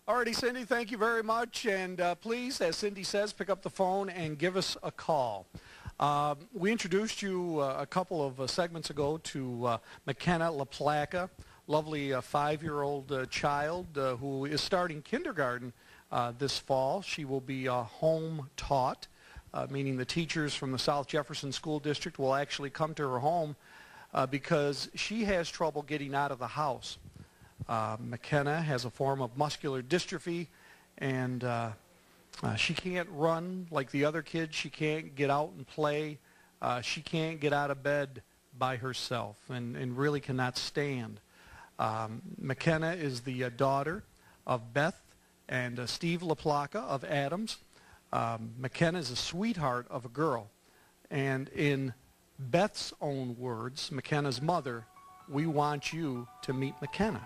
Alrighty, Cindy, thank you very much. And please, as Cindy says, pick up the phone and give us a call. We introduced you a couple of segments ago to McKenna LaPlaca, lovely 5-year-old child who is starting kindergarten this fall. She will be home taught, meaning the teachers from the South Jefferson School District will actually come to her home because she has trouble getting out of the house. McKenna has a form of muscular dystrophy, and she can't run like the other kids. She can't get out and play. She can't get out of bed by herself and really cannot stand. McKenna is the daughter of Beth and Steve LaPlaca of Adams. McKenna is a sweetheart of a girl. And in Beth's own words, McKenna's mother, we want you to meet McKenna.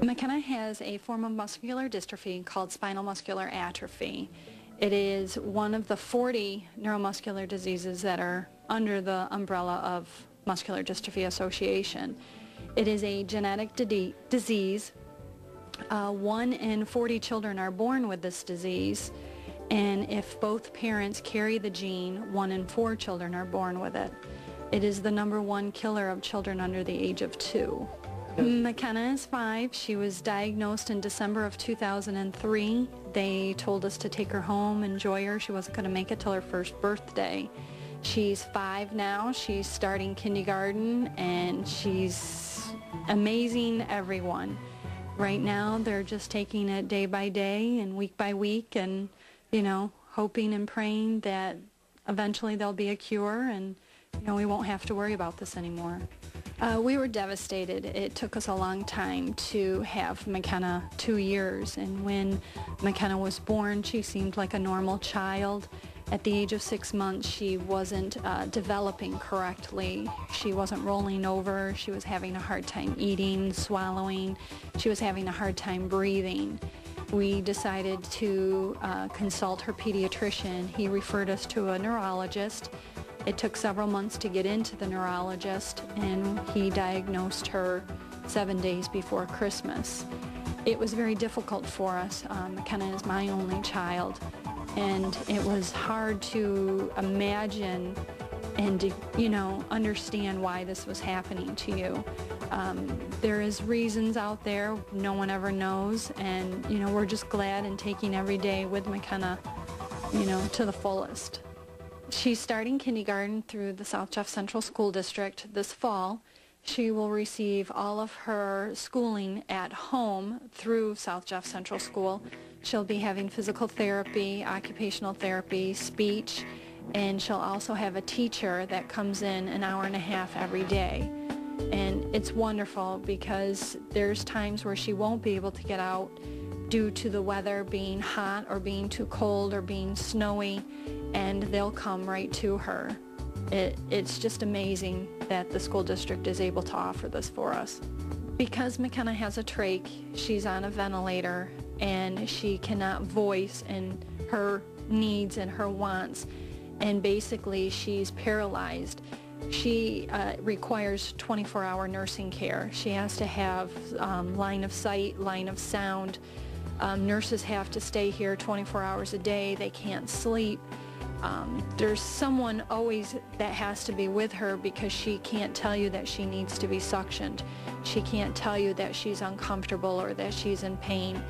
McKenna has a form of muscular dystrophy called spinal muscular atrophy. It is one of the 40 neuromuscular diseases that are under the umbrella of Muscular Dystrophy Association. It is a genetic disease. 1 in 40 children are born with this disease, and if both parents carry the gene, 1 in 4 children are born with it. It is the #1 killer of children under the age of 2. McKenna is 5. She was diagnosed in December of 2003. They told us to take her home, enjoy her. She wasn't going to make it till her first birthday. She's 5 now. She's starting kindergarten, and she's amazing everyone. Right now, they're just taking it day by day and week by week and, you know, hoping and praying that eventually there'll be a cure and, you know, we won't have to worry about this anymore. We were devastated. It took us a long time to have McKenna, 2 years, and when McKenna was born, she seemed like a normal child. At the age of 6 months, she wasn't developing correctly. She wasn't rolling over. She was having a hard time eating, swallowing. She was having a hard time breathing. We decided to consult her pediatrician. He referred us to a neurologist. It took several months to get into the neurologist, and he diagnosed her 7 days before Christmas. It was very difficult for us. McKenna is my only child, and it was hard to imagine and to, you know, understand why this was happening to you. There is reasons out there no one ever knows, and, you know, we're just glad and taking every day with McKenna, you know, to the fullest. She's starting kindergarten through the South Jeff Central School District this fall. She will receive all of her schooling at home through South Jeff Central School. She'll be having physical therapy, occupational therapy, speech, and she'll also have a teacher that comes in an hour and a half every day. And it's wonderful because there's times where she won't be able to get out due to the weather being hot or being too cold or being snowy, and they'll come right to her. It's just amazing that the school district is able to offer this for us. Because McKenna has a trach, she's on a ventilator, and she cannot voice and her needs and her wants, and basically she's paralyzed. She requires 24-hour nursing care. She has to have line of sight, line of sound. Nurses have to stay here 24 hours a day. They can't sleep. There's someone always that has to be with her because she can't tell you that she needs to be suctioned. She can't tell you that she's uncomfortable or that she's in pain.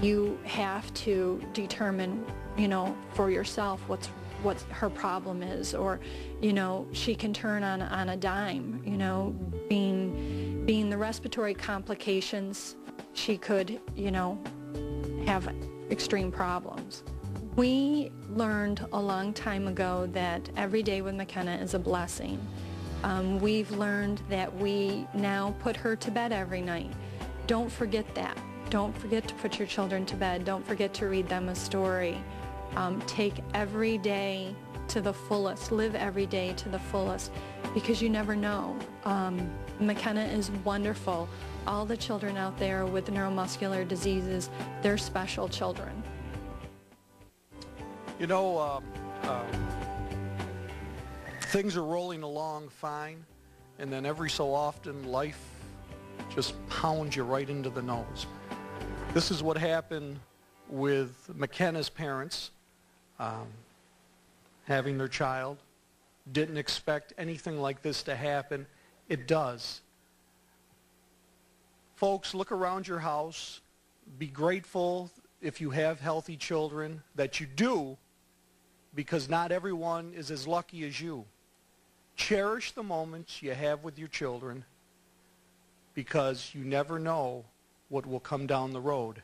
You have to determine, you know, for yourself what her problem is, or, you know, she can turn on a dime, you know, being the respiratory complications, she could, you know, have extreme problems. We learned a long time ago that every day with McKenna is a blessing. We've learned that we now put her to bed every night. Don't forget that. Don't forget to put your children to bed. Don't forget to read them a story. Take every day to the fullest. Live every day to the fullest, because you never know. McKenna is wonderful. All the children out there with neuromuscular diseases, they're special children. You know, Things are rolling along fine, and then every so often life just pounds you right into the nose. This is what happened with McKenna's parents having their child. Didn't expect anything like this to happen. It does. Folks, look around your house. Be grateful if you have healthy children that you do, because not everyone is as lucky as you. Cherish the moments you have with your children, because you never know what will come down the road.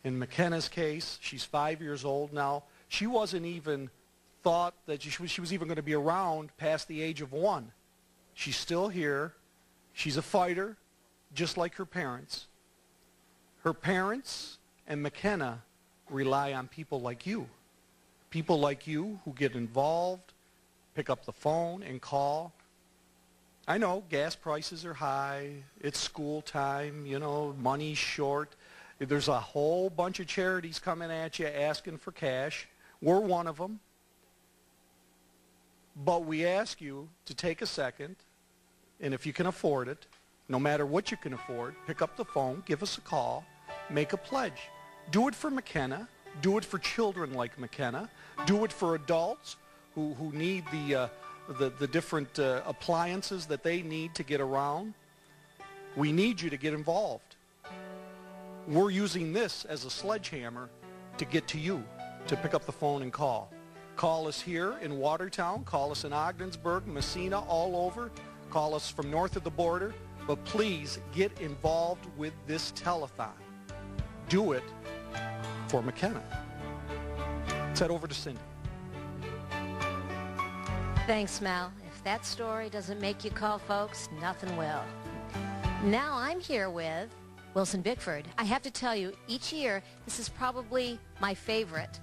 In McKenna's case, she's 5 years old now. She wasn't even thought that she was even going to be around past the age of 1. She's still here. She's a fighter, just like her parents. Her parents and McKenna rely on people like you. People like you who get involved, pick up the phone and call. I know gas prices are high. It's school time, you know, money's short. There's a whole bunch of charities coming at you asking for cash. We're one of them. But we ask you to take a second, and if you can afford it, no matter what you can afford, pick up the phone, give us a call, make a pledge. Do it for McKenna. Do it for children like McKenna. Do it for adults who need the different appliances that they need to get around. We need you to get involved. We're using this as a sledgehammer to get to you, to pick up the phone and call. Call us here in Watertown. Call us in Ogdensburg, Messina, all over. Call us from north of the border. But please get involved with this telethon. Do it for McKenna. Let's head over to Cindy. Thanks, Mel. If that story doesn't make you call, folks, nothing will. Now I'm here with Wilson Bickford. I have to tell you, each year, this is probably my favorite.